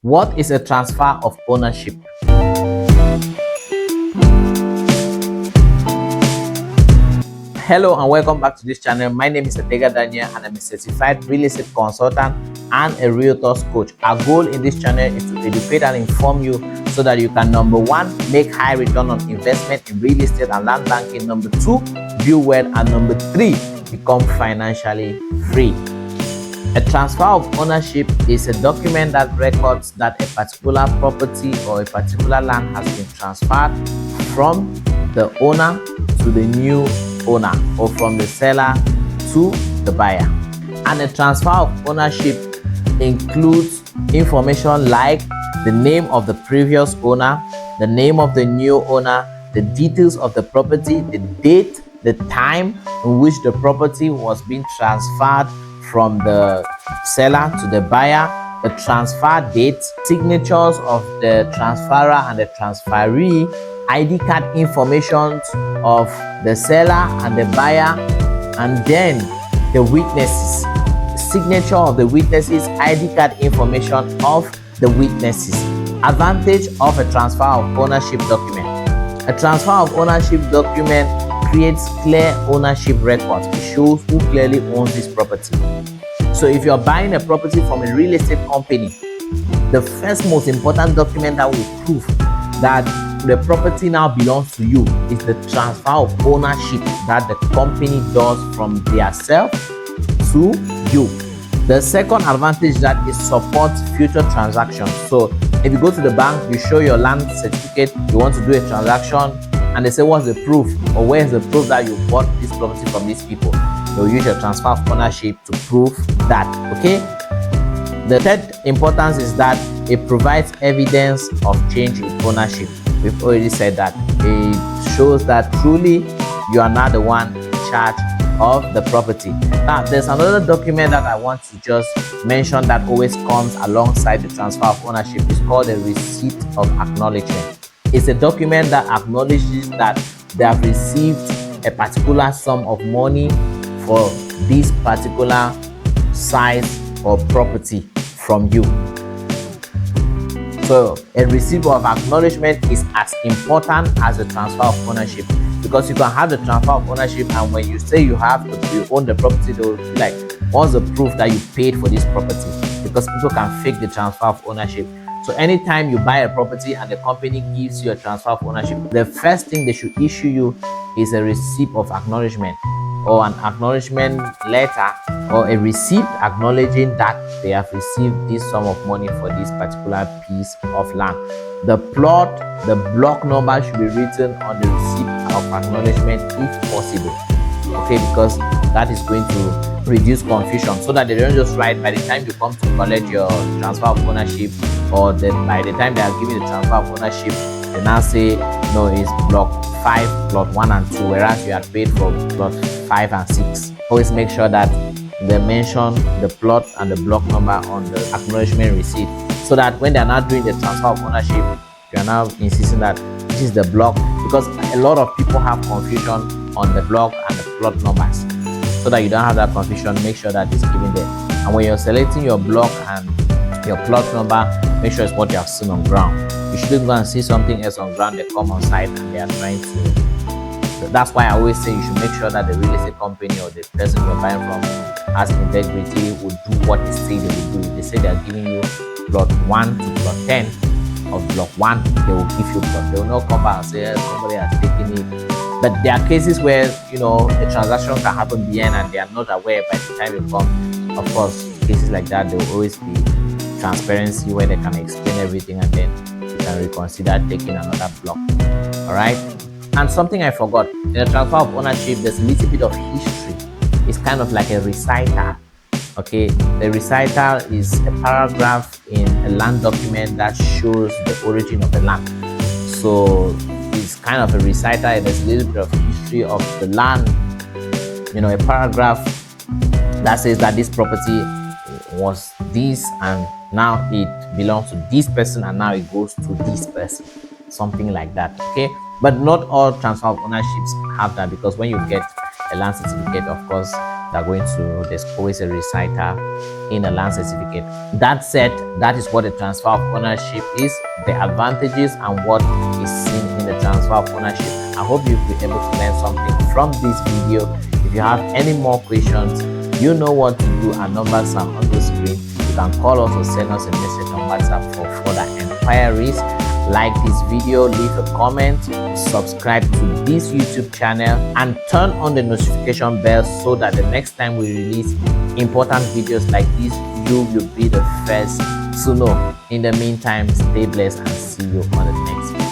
What is a transfer of ownership? Hello and welcome back to this channel. My name is Ategha and I'm a certified real estate consultant and a realtors coach. Our goal in this channel is to educate and inform you so that you can, number one, make high return on investment in real estate and land banking, number two, build wealth, and number three, become financially free. A transfer of ownership is a document that records that a particular property or a particular land has been transferred from the owner to the new owner, or from the seller to the buyer. And a transfer of ownership includes information like the name of the previous owner, the name of the new owner, the details of the property, the date, the time in which the property was being transferred from the seller to the buyer, the transfer date, signatures of the transferor and the transferee, ID card information of the seller and the buyer, and then the witnesses, signature of the witnesses, ID card information of the witnesses. Advantage of a transfer of ownership document. A transfer of ownership document creates clear ownership records. It shows who clearly owns this property. So if you're buying a property from a real estate company, the first most important document that will prove that the property now belongs to you is the transfer of ownership that the company does from their self to you. The second advantage that is supports future transactions. So if you go to the bank, you show your land certificate, you want to do a transaction, and they say, what's the proof, or where's the proof that you bought this property from these people? You'll use your transfer of ownership to prove that. Okay. The third importance is that it provides evidence of change in ownership. We've already said that. It shows that truly you are not the one in charge of the property. Now, there's another document that I want to just mention that always comes alongside the transfer of ownership. It's called a receipt of acknowledgement. It's a document that acknowledges that they have received a particular sum of money for this particular size or property from you. So a receipt of acknowledgement is as important as the transfer of ownership, because you can have the transfer of ownership, and when you say you own the property, they will be like, what's the proof that you paid for this property? Because people can fake the transfer of ownership. So anytime you buy a property and the company gives you a transfer of ownership, the first thing they should issue you is a receipt of acknowledgement, or an acknowledgement letter, or a receipt acknowledging that they have received this sum of money for this particular piece of land. The plot, the block number should be written on the receipt of acknowledgement if possible. Okay, because that is going to reduce confusion, so that they don't just write by the time you come to collect your transfer of ownership, or then by the time they are giving the transfer of ownership, they now say, no, it's block 5, plot 1 and 2, whereas you had paid for plot 5 and 6. Always make sure that they mention the plot and the block number on the acknowledgement receipt, so that when they are not doing the transfer of ownership, you are now insisting that this is the block, because a lot of people have confusion on the block and the plot numbers. So that you don't have that confusion, make sure that it's given there. And when you're selecting your block and your plot number, make sure it's what you have seen on ground. You shouldn't go and see something else on ground, they come on site and they are trying to. So that's why I always say you should make sure that the real estate company or the person you're buying from has integrity, will do what they say they will do. If they say they are giving you plot 1 to plot 10 of block 1, they will give you plot. They will not come back and say somebody has taken it. But there are cases where, a transaction can happen behind and they are not aware by the time you come. Of course, cases like that, there will always be transparency where they can explain everything, and then you can reconsider taking another block. All right. And something I forgot, in the transfer of ownership, there's a little bit of history. It's kind of like a recital. Okay, the recital is a paragraph in a land document that shows the origin of the land. So it's kind of a recital. There's a little bit of history of the land. A paragraph that says that this property was this, and now it belongs to this person, and now it goes to this person. Something like that. Okay, but not all transfer of ownerships have that, because when you get a land certificate, of course, there's always a reciter in a land certificate. That said, that is what the transfer of ownership is, the advantages and what is seen in the transfer of ownership. I hope you've been able to learn something from this video. If you have any more questions, you know what to do. Our numbers are on the screen. You can call us or send us a message on WhatsApp for further inquiries. Like this video, leave a comment, subscribe to this YouTube channel, and turn on the notification bell so that the next time we release important videos like this, you will be the first to know. In the meantime, stay blessed and see you on the next video.